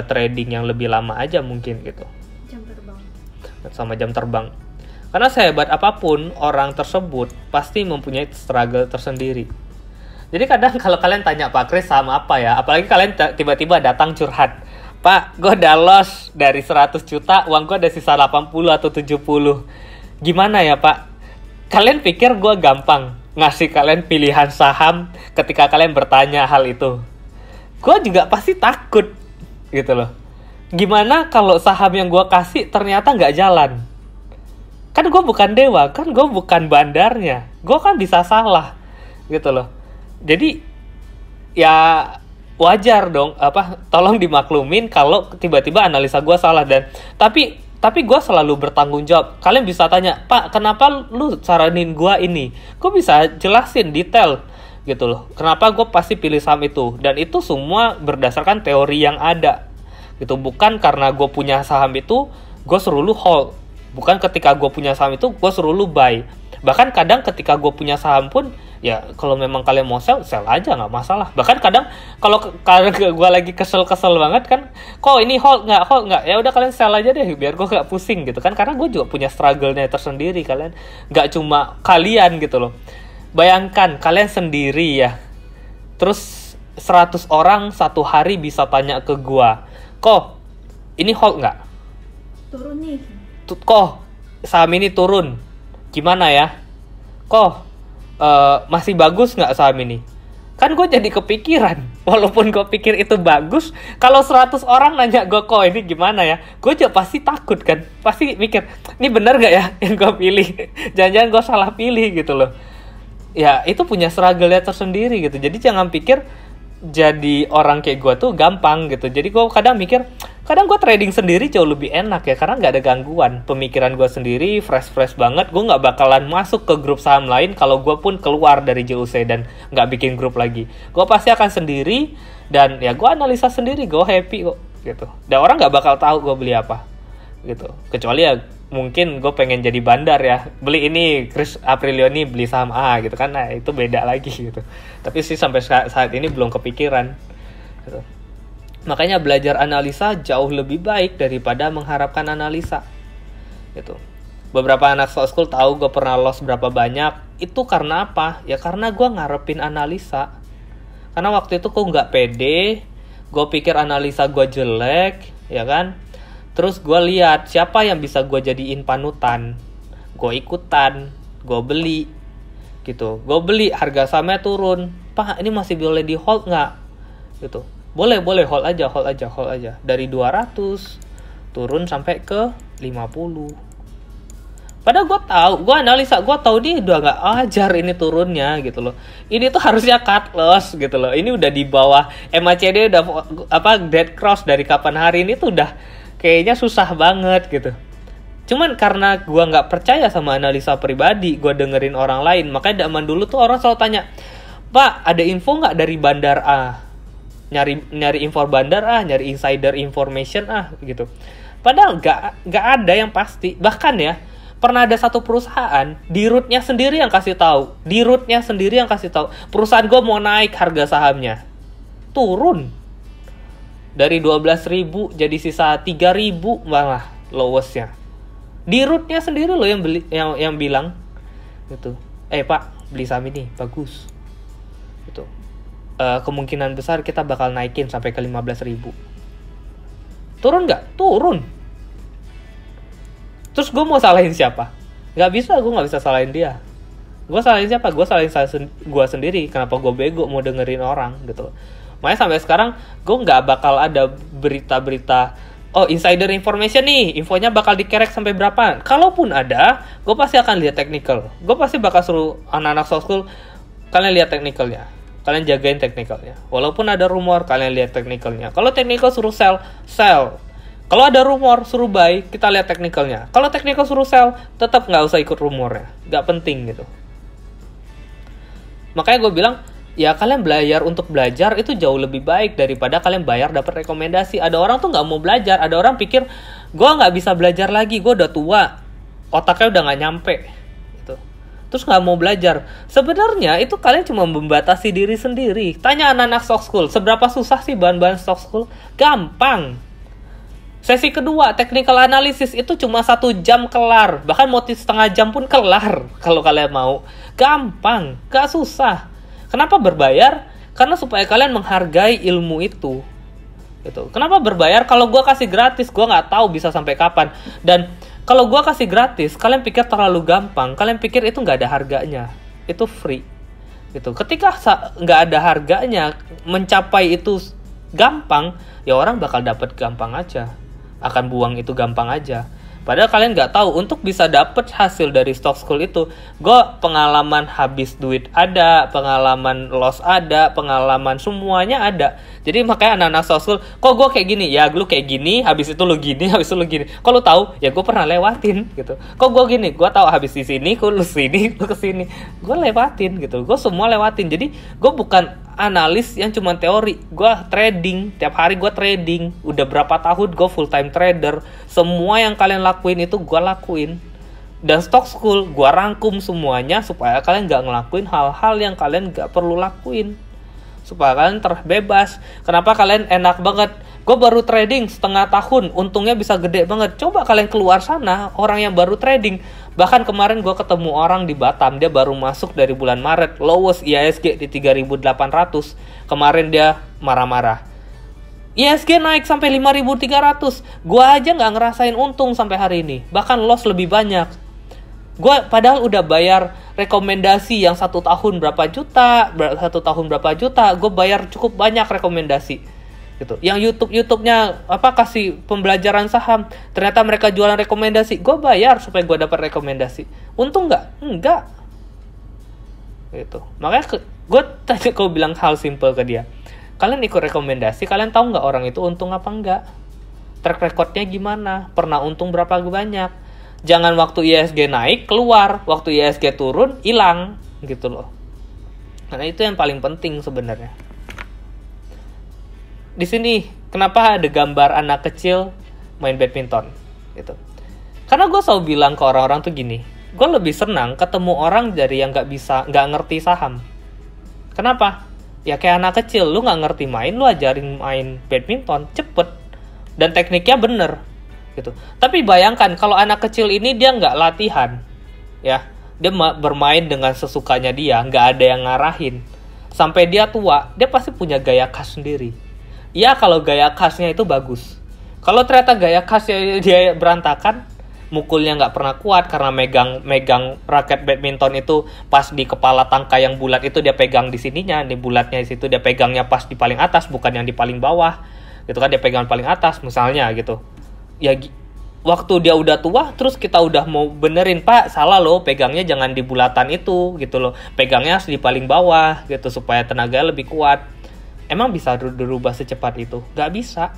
trading yang lebih lama aja mungkin gitu. Jam terbang. Sama jam terbang. Karena sehebat apapun orang tersebut pasti mempunyai struggle tersendiri. Jadi kadang kalau kalian tanya Pak Kris saham apa ya, apalagi kalian tiba-tiba datang curhat, Pak, gue udah loss dari 100 juta, uang gue ada sisa 80 atau 70. Gimana ya Pak? Kalian pikir gue gampang ngasih kalian pilihan saham ketika kalian bertanya hal itu? Gue juga pasti takut gitu loh. Gimana kalau saham yang gue kasih ternyata nggak jalan? Kan gue bukan dewa, kan gue bukan bandarnya. Gue kan bisa salah gitu loh. Jadi ya wajar dong, tolong dimaklumin kalau tiba-tiba analisa gue salah. Dan tapi gue selalu bertanggung jawab. Kalian bisa tanya, Pak, kenapa lu saranin gue ini? Gue bisa jelasin detail gitu loh. Kenapa gue pasti pilih saham itu? Dan itu semua berdasarkan teori yang ada gitu. Bukan karena gue punya saham itu, gue suruh lu hold. Bukan ketika gue punya saham itu, gue suruh lu buy. Bahkan kadang ketika gue punya saham pun, ya kalau memang kalian mau sell aja, nggak masalah. Bahkan kadang kalau gue lagi kesel banget kan, kok ini hold nggak, ya udah kalian sell aja deh biar gue nggak pusing gitu kan. Karena gue juga punya struggle-nya tersendiri, kalian nggak cuma kalian gitu loh. Bayangkan kalian sendiri ya, terus 100 orang satu hari bisa tanya ke gue, kok ini hold nggak, Turun nih. kok saham ini turun, gimana ya, kok masih bagus nggak saham ini? Kan gue jadi kepikiran, walaupun gue pikir itu bagus, kalau 100 orang nanya gue kok ini gimana ya, gue juga pasti takut kan, pasti mikir ini bener nggak ya yang gue pilih, jangan-jangan gue salah pilih gitu loh. Ya itu punya struggle-nya tersendiri gitu. Jadi jangan pikir jadi orang kayak gue tuh gampang gitu. Jadi gue kadang mikir, kadang gue trading sendiri jauh lebih enak ya, karena nggak ada gangguan. Pemikiran gue sendiri fresh banget. Gue nggak bakalan masuk ke grup saham lain kalau gue pun keluar dari JUC dan nggak bikin grup lagi. Gue pasti akan sendiri dan ya gue analisa sendiri, gue happy kok gitu. Dan orang nggak bakal tahu gue beli apa gitu. Kecuali ya mungkin gue pengen jadi bandar ya, beli ini Chris Aprilioni beli saham A gitu kan, nah itu beda lagi gitu. Tapi sih sampai saat ini belum kepikiran gitu. Makanya belajar analisa jauh lebih baik daripada mengharapkan analisa gitu. Beberapa anak stock school tahu gue pernah loss berapa banyak, itu karena apa? Ya karena gue ngarepin analisa. Karena waktu itu gue nggak pede, gue pikir analisa gue jelek ya kan. Terus gue lihat siapa yang bisa gue jadiin panutan, gue ikutan, gue beli gitu. Gue beli, harga sahamnya turun, Pak ini masih boleh di hold nggak gitu. Boleh hold aja. Dari 200 turun sampai ke 50. Padahal gue tahu, gue analisa, gue tahu dia udah nggak ajar ini turunnya gitu loh. Ini tuh harusnya cut loss gitu loh. Ini udah di bawah MACD, udah dead cross dari kapan hari ini tuh udah kayaknya susah banget gitu. Cuman karena gue nggak percaya sama analisa pribadi, gue dengerin orang lain. Makanya zaman dulu tuh orang selalu tanya, Pak ada info nggak dari bandar A? Nyari info bandar A, nyari insider information gitu. Padahal nggak ada yang pasti. Bahkan ya pernah ada satu perusahaan di rootnya sendiri yang kasih tahu. Perusahaan gue mau naik harga sahamnya, turun dari 12.000 jadi sisa 3.000 malah lowestnya. Di rootnya sendiri loh yang bilang gitu. Pak beli saham ini bagus gitu. Kemungkinan besar kita bakal naikin sampai ke 15.000. Turun nggak? Turun. Terus gue mau salahin siapa? Gue nggak bisa salahin dia. Gue salahin siapa? Gue salahin gue sendiri. Kenapa gue bego mau dengerin orang gitu. Makanya sampai sekarang gue nggak bakal ada berita-berita, insider information nih, infonya bakal dikerek sampai berapa. Kalaupun ada, gue pasti akan lihat technical. Gue pasti bakal suruh anak-anak stock school, kalian lihat technicalnya, kalian jagain technicalnya. Walaupun ada rumor, kalian lihat technicalnya. Kalau technical suruh sell. Kalau ada rumor suruh buy, kita lihat teknikalnya. Kalau teknikal suruh sell, tetap nggak usah ikut rumornya, nggak penting gitu. Makanya gue bilang, ya kalian belajar untuk belajar itu jauh lebih baik daripada kalian bayar dapat rekomendasi. Ada orang tuh nggak mau belajar, ada orang pikir gue nggak bisa belajar lagi, gue udah tua, otaknya udah nggak nyampe, gitu. Terus nggak mau belajar. Sebenarnya itu kalian cuma membatasi diri sendiri. Tanya anak-anak stock school, seberapa susah sih bahan-bahan stock school? Gampang. Sesi kedua, technical analysis itu cuma 1 jam kelar. Bahkan mau setengah jam pun kelar kalau kalian mau. Gampang, gak susah. Kenapa berbayar? Karena supaya kalian menghargai ilmu itu. Gitu. Kenapa berbayar? Kalau gue kasih gratis, gue nggak tahu bisa sampai kapan. Dan kalau gue kasih gratis, kalian pikir terlalu gampang. Kalian pikir itu nggak ada harganya. Itu free. Gitu. Ketika nggak ada harganya, mencapai itu gampang, ya orang bakal dapat gampang aja. Akan buang itu gampang aja. Padahal kalian nggak tahu, untuk bisa dapet hasil dari stock school itu, gue pengalaman habis duit ada, pengalaman loss ada, pengalaman semuanya ada. Jadi makanya anak-anak stock school, kok gue kayak gini? Ya lu kayak gini, habis itu lu gini, habis itu lu gini. Kok lu tahu? Ya gue pernah lewatin gitu. Kok gue gini? Gue tahu habis di sini, kok lu sini, lu kesini. Gue lewatin gitu. Gue semua lewatin. Jadi gue bukan analis yang cuma teori. Gue trading, tiap hari gue trading. Udah berapa tahun gue full time trader. Semua yang kalian lakuin itu gue lakuin. Dan stock school gue rangkum semuanya supaya kalian gak ngelakuin hal-hal yang kalian gak perlu lakuin, supaya kalian terbebas. Kenapa kalian enak banget? Gue baru trading setengah tahun, untungnya bisa gede banget. Coba kalian keluar sana, orang yang baru trading. Bahkan kemarin gue ketemu orang di Batam, dia baru masuk dari bulan Maret, lowest IHSG di 3.800. Kemarin dia marah-marah, IHSG naik sampai 5.300. Gue aja gak ngerasain untung sampai hari ini, bahkan loss lebih banyak. Gue padahal udah bayar rekomendasi yang 1 tahun berapa juta, 1 tahun berapa juta. Gue bayar cukup banyak rekomendasi gitu. Yang YouTube-nya kasih pembelajaran saham, ternyata mereka jualan rekomendasi. Gue bayar supaya gue dapat rekomendasi. Untung nggak? Enggak. Gitu. Makanya gue bilang hal simple ke dia. Kalian ikut rekomendasi, kalian tahu nggak orang itu untung apa enggak? Track recordnya gimana? Pernah untung berapa banyak? Jangan waktu IHSG naik keluar, waktu IHSG turun hilang gitu loh. Karena itu yang paling penting sebenarnya. Di sini kenapa ada gambar anak kecil main badminton gitu? Karena gue selalu bilang ke orang-orang tuh gini, gue lebih senang ketemu orang dari yang nggak ngerti saham. Kenapa? Ya kayak anak kecil, lu nggak ngerti main, lu ajarin main badminton cepet dan tekniknya bener. Gitu. Tapi bayangkan kalau anak kecil ini dia nggak latihan, ya dia bermain dengan sesukanya dia, nggak ada yang ngarahin, sampai dia tua dia pasti punya gaya khas sendiri. Ya kalau gaya khasnya itu bagus. Kalau ternyata gaya khasnya dia berantakan, mukulnya nggak pernah kuat karena megang raket badminton itu pas di kepala tangka yang bulat itu dia pegang di sininya, di bulatnya di situ dia pegangnya pas di paling atas bukan yang di paling bawah, gitu kan, dia pegang paling atas misalnya gitu. Ya waktu dia udah tua terus kita udah mau benerin, Pak salah loh, pegangnya jangan di bulatan itu gitu loh, pegangnya harus di paling bawah gitu supaya tenaganya lebih kuat. Emang bisa dirubah secepat itu? Gak bisa.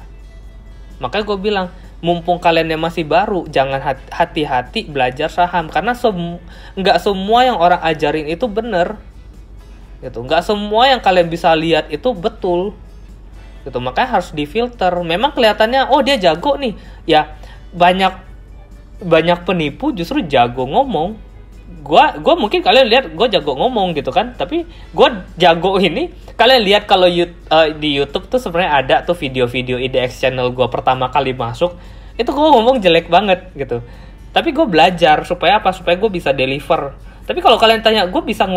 Makanya gue bilang, mumpung kalian yang masih baru, jangan hati-hati belajar saham, karena nggak semua yang orang ajarin itu bener gitu. Nggak semua yang kalian bisa lihat itu betul gitu. Makanya harus difilter. Memang kelihatannya oh dia jago nih, ya banyak penipu justru jago ngomong. Gua mungkin kalian lihat gue jago ngomong gitu kan, tapi gue jago ini kalian lihat kalau di YouTube tuh sebenarnya ada tuh video-video IDX channel gue pertama kali masuk, itu gue ngomong jelek banget gitu. Tapi gue belajar supaya apa? Supaya gue bisa deliver. Tapi kalau kalian tanya gue bisa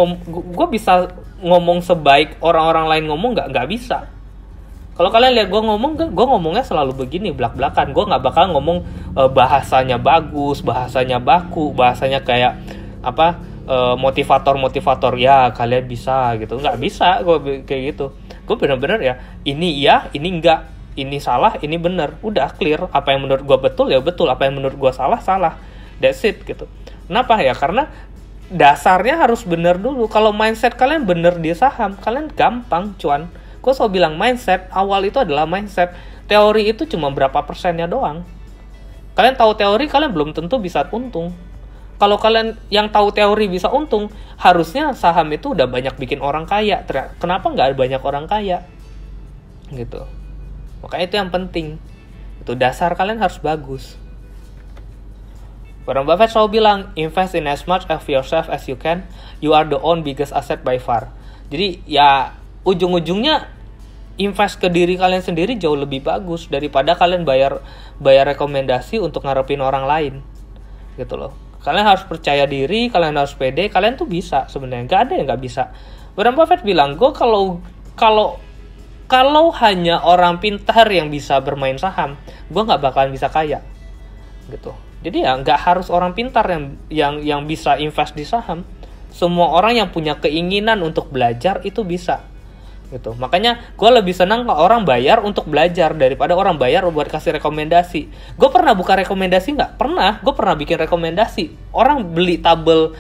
ngomong sebaik orang-orang lain ngomong, nggak bisa. Kalau kalian lihat gue ngomongnya selalu begini, belak-belakan. Gue nggak bakal ngomong bahasanya bagus, bahasanya baku, bahasanya kayak motivator ya kalian bisa gitu. Nggak bisa gue kayak gitu. Gue bener-bener ya ini enggak, ini salah, ini bener. Udah clear. Apa yang menurut gue betul ya betul, apa yang menurut gue salah. That's it gitu. Kenapa ya? Karena dasarnya harus bener dulu. Kalau mindset kalian bener di saham, kalian gampang cuan. Gue selalu bilang mindset awal itu adalah mindset. teori itu cuma berapa persennya doang. Kalian tahu teori, kalian belum tentu bisa untung. Kalau kalian yang tahu teori bisa untung, harusnya saham itu udah banyak bikin orang kaya. Kenapa nggak banyak orang kaya? Gitu. Makanya itu yang penting. Itu dasar kalian harus bagus. Warren Buffett selalu bilang, invest in as much of yourself as you can. You are the own biggest asset by far. Jadi ya ujung-ujungnya invest ke diri kalian sendiri jauh lebih bagus daripada kalian bayar rekomendasi untuk ngarepin orang lain. Gitu loh. Kalian harus percaya diri, kalian harus pede, kalian tuh bisa sebenarnya. Nggak ada yang nggak bisa. Warren Buffett bilang, gue kalau hanya orang pintar yang bisa bermain saham, gue nggak bakalan bisa kaya. Gitu. Jadi ya nggak harus orang pintar yang bisa invest di saham. Semua orang yang punya keinginan untuk belajar itu bisa. Gitu. Makanya gue lebih senang kalau orang bayar untuk belajar daripada orang bayar buat kasih rekomendasi. Gue pernah buka rekomendasi nggak? Pernah. Gue pernah bikin rekomendasi. Orang beli tabel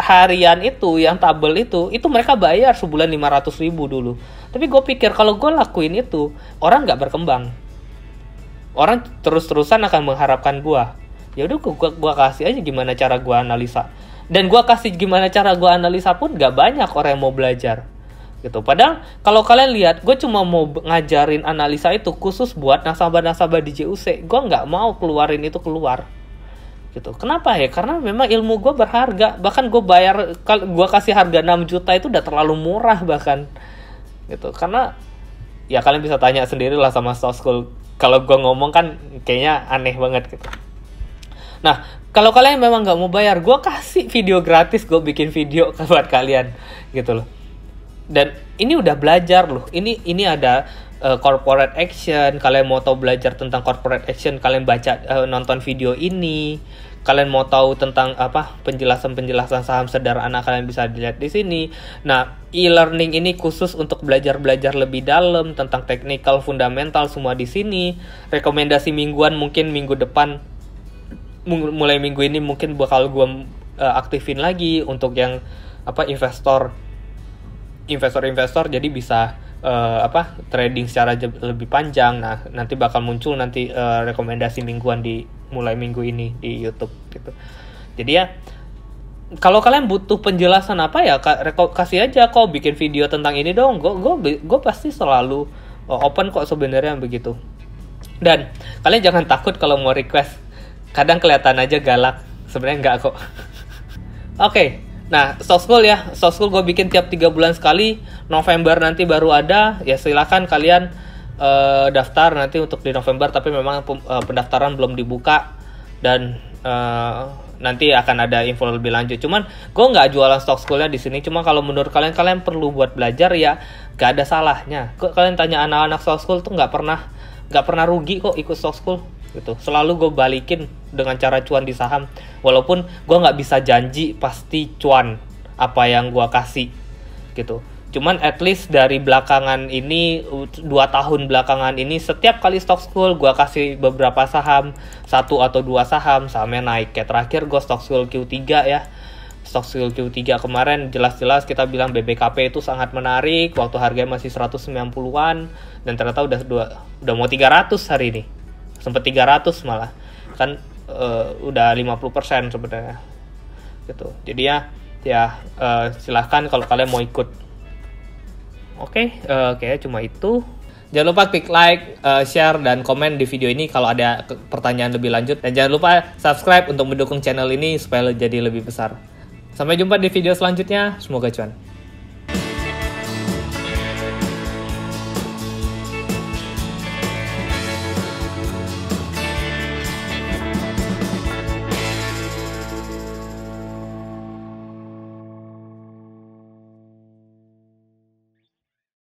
harian itu, yang tabel itu mereka bayar sebulan 500.000 dulu. Tapi gue pikir kalau gue lakuin itu, orang nggak berkembang. Orang terus-terusan akan mengharapkan gue. Ya udah gue kasih aja gimana cara gue analisa. Dan gue kasih gimana cara gue analisa pun nggak banyak orang yang mau belajar. Gitu. Padahal kalau kalian lihat, gue cuma mau ngajarin analisa itu khusus buat nasabah-nasabah di JUC. Gue nggak mau keluarin itu keluar. Gitu. Kenapa ya? Karena memang ilmu gue berharga. Bahkan gue kasih harga 6 juta itu udah terlalu murah bahkan. Gitu. Karena ya kalian bisa tanya sendiri lah sama Stock School. Kalau gue ngomong kan kayaknya aneh banget gitu. Nah, kalau kalian memang nggak mau bayar, gue kasih video gratis, gue bikin video buat kalian gitu loh. Dan ini udah belajar loh. Ini ada corporate action. Kalian mau tahu belajar tentang corporate action, kalian baca nonton video ini. Kalian mau tahu tentang penjelasan saham sederhana, kalian bisa dilihat di sini. Nah, e-learning ini khusus untuk belajar lebih dalam tentang technical, fundamental, semua di sini. Rekomendasi mingguan mungkin minggu depan, mulai minggu ini mungkin bakal gue aktifin lagi untuk yang investor jadi bisa trading secara lebih panjang. Nah, nanti bakal muncul rekomendasi mingguan di mulai minggu ini di YouTube gitu. Jadi ya kalau kalian butuh penjelasan kasih aja kok, bikin video tentang ini dong. Gue pasti selalu open kok sebenarnya begitu. Dan kalian jangan takut kalau mau request. Kadang kelihatan aja galak, sebenarnya enggak kok. Oke. Nah, Stock School ya. Stock School gue bikin tiap 3 bulan sekali. November nanti baru ada. Ya silakan kalian daftar nanti untuk di November. Tapi memang pendaftaran belum dibuka. Dan nanti akan ada info lebih lanjut. Cuman gue nggak jualan Stock School-nya di sini. Cuma kalau menurut kalian perlu buat belajar ya nggak ada salahnya. Kalian tanya anak-anak Stock School tuh nggak pernah rugi kok ikut Stock School. Gitu. Selalu gue balikin dengan cara cuan di saham, walaupun gue nggak bisa janji pasti cuan apa yang gue kasih gitu. Cuman at least dari belakangan ini 2 tahun belakangan ini setiap kali Stock School gue kasih beberapa saham, 1 atau 2 sahamnya naik. Kayak terakhir gue Stock School Q3 ya. Stock School Q3 kemarin jelas-jelas kita bilang BBKP itu sangat menarik waktu harganya masih 190-an dan ternyata udah mau 300 hari ini. Sempat 300 malah. Kan udah 50% sebenarnya. Gitu. Jadi ya silahkan kalau kalian mau ikut. Oke, kayaknya cuma itu. Jangan lupa klik like, share, dan komen di video ini kalau ada pertanyaan lebih lanjut. Dan jangan lupa subscribe untuk mendukung channel ini supaya jadi lebih besar. Sampai jumpa di video selanjutnya. Semoga cuan.